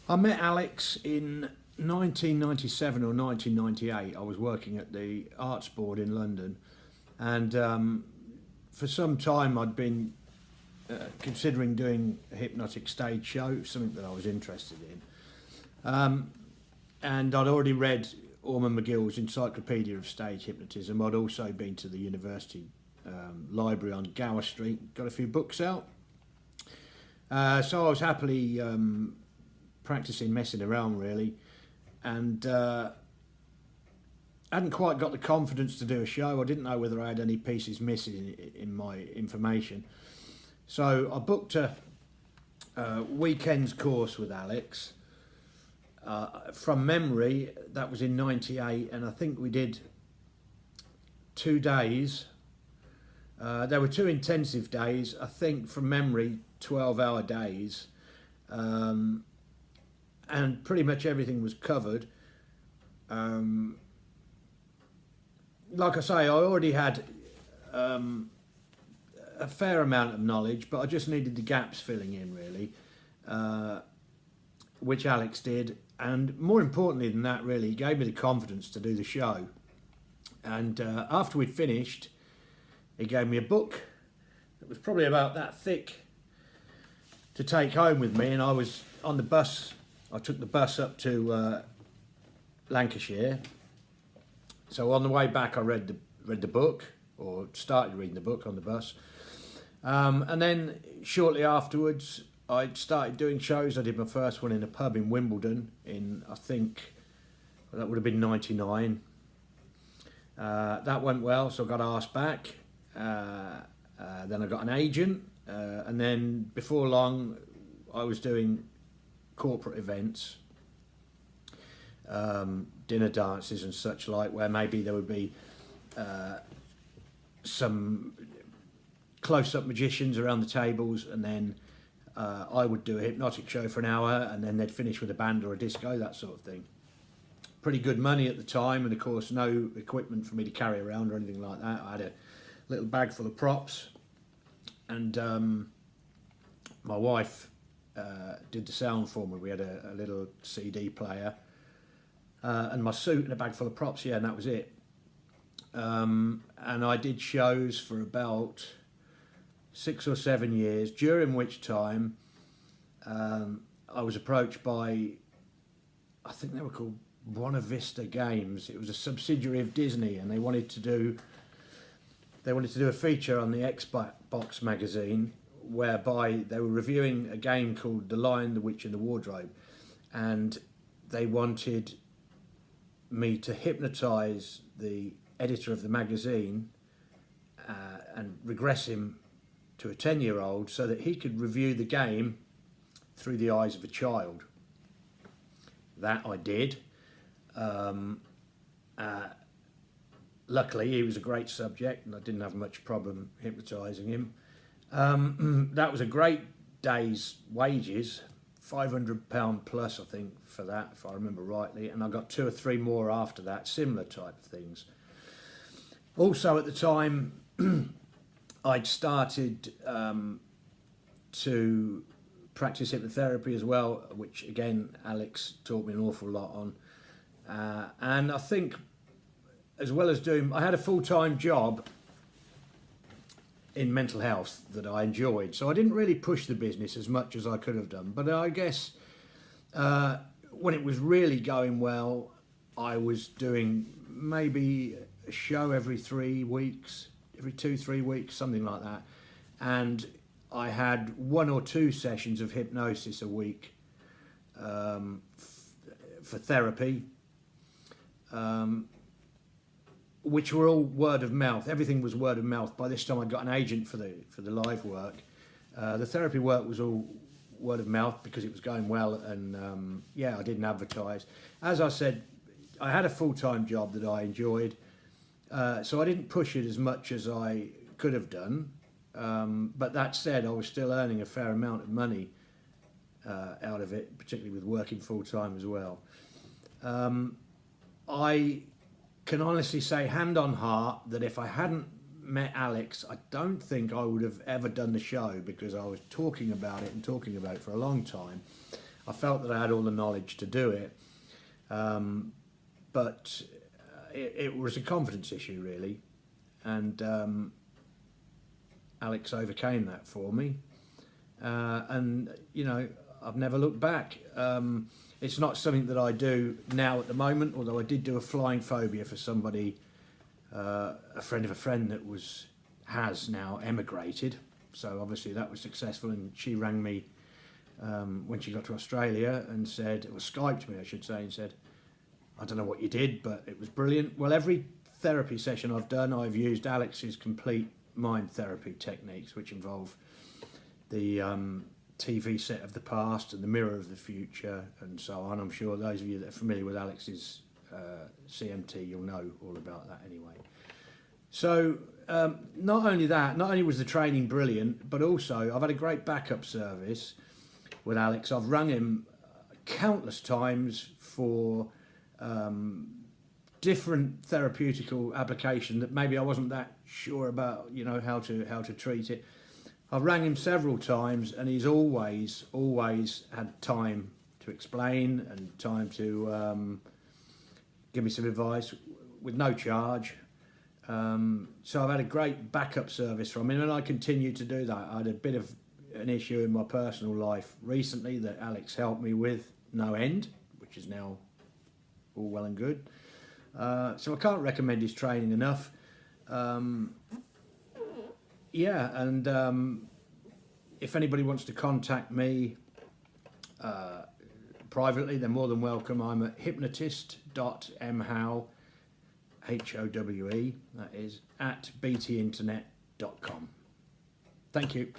I met Alex in 1997 or 1998. I was working at the Arts Board in London, and for some time I'd been considering doing a hypnotic stage show, something that I was interested in. And I'd already read Orman McGill's Encyclopedia of Stage Hypnotism. I'd also been to the university library on Gower Street, got a few books out. So I was happily practicing messing around, really, and hadn't quite got the confidence to do a show. I didn't know whether I had any pieces missing in my information. So I booked a weekend's course with Alex. From memory, that was in '98, and I think we did 2 days. There were 2 intensive days, I think from memory, 12-hour days, and pretty much everything was covered. Like I say, I already had a fair amount of knowledge, but I just needed the gaps filling in, really, which Alex did. And more importantly than that, really, he gave me the confidence to do the show. And after we'd finished, he gave me a book that was probably about that thick to take home with me. And I was on the bus. I took the bus up to Lancashire. So on the way back, I read the book, or started reading the book on the bus. And then shortly afterwards, I started doing shows. I did my first one in a pub in Wimbledon in, I think, that would have been '99. That went well, so I got asked back. Then I got an agent, and then before long, I was doing corporate events, dinner dances and such like, where maybe there would be some close-up magicians around the tables, and then I would do a hypnotic show for an hour, and then they'd finish with a band or a disco, that sort of thing. Pretty good money at the time, and of course no equipment for me to carry around or anything like that. I had a little bag full of props, and my wife did the sound for me. We had a little CD player, and my suit and a bag full of props, and that was it. And I did shows for about 6 or 7 years, during which time I was approached by, I think they were called Buena Vista Games. It was a subsidiary of Disney, and they wanted to do a feature on the Xbox magazine, whereby they were reviewing a game called The Lion, the Witch and the Wardrobe, and they wanted me to hypnotise the editor of the magazine and regress him to a 10-year-old so that he could review the game through the eyes of a child. That I did. Luckily, he was a great subject, and I didn't have much problem hypnotising him. That was a great day's wages, £500 plus, I think, for that, if I remember rightly, and I got 2 or 3 more after that, similar type of things. Also, at the time, I'd started to practice hypnotherapy as well, which again Alex taught me an awful lot on. And I think, as well as doing, I had a full-time job in mental health that I enjoyed, so I didn't really push the business as much as I could have done. But I guess when it was really going well, I was doing maybe a show every 3 weeks, every 2-3 weeks, something like that, and I had 1 or 2 sessions of hypnosis a week for therapy, which were all word of mouth. Everything was word of mouth. By this time, I'd got an agent for the live work. The therapy work was all word of mouth because it was going well, and I didn't advertise. As I said, I had a full-time job that I enjoyed, so I didn't push it as much as I could have done. But that said, I was still earning a fair amount of money out of it, particularly with working full-time as well. I can honestly say, hand on heart, that if I hadn't met Alex, I don't think I would have ever done the show, because I was talking about it for a long time. I felt that I had all the knowledge to do it, but it was a confidence issue really, and Alex overcame that for me, and I've never looked back. It's not something that I do now at the moment, although I did do a flying phobia for somebody, a friend of a friend that has now emigrated. So obviously that was successful, and she rang me when she got to Australia and said, or Skyped me I should say, and said, I don't know what you did, but it was brilliant. Well, every therapy session I've done, I've used Alex's complete mind therapy techniques, which involve the TV set of the past and the mirror of the future and so on. I'm sure those of you that are familiar with Alex's CMT, you'll know all about that anyway. So not only was the training brilliant, but also I've had a great backup service with Alex. I've rung him countless times for different therapeutical application that maybe I wasn't that sure about, how to treat it. I've rang him several times, and he's always had time to explain and time to give me some advice with no charge. So I've had a great backup service from him, and I continue to do that. I had a bit of an issue in my personal life recently that Alex helped me with, no end, which is now all well and good. So I can't recommend his training enough. If anybody wants to contact me privately, they're more than welcome. I'm at hypnotist.mhowe, HOWE, that is, at btinternet.com. Thank you.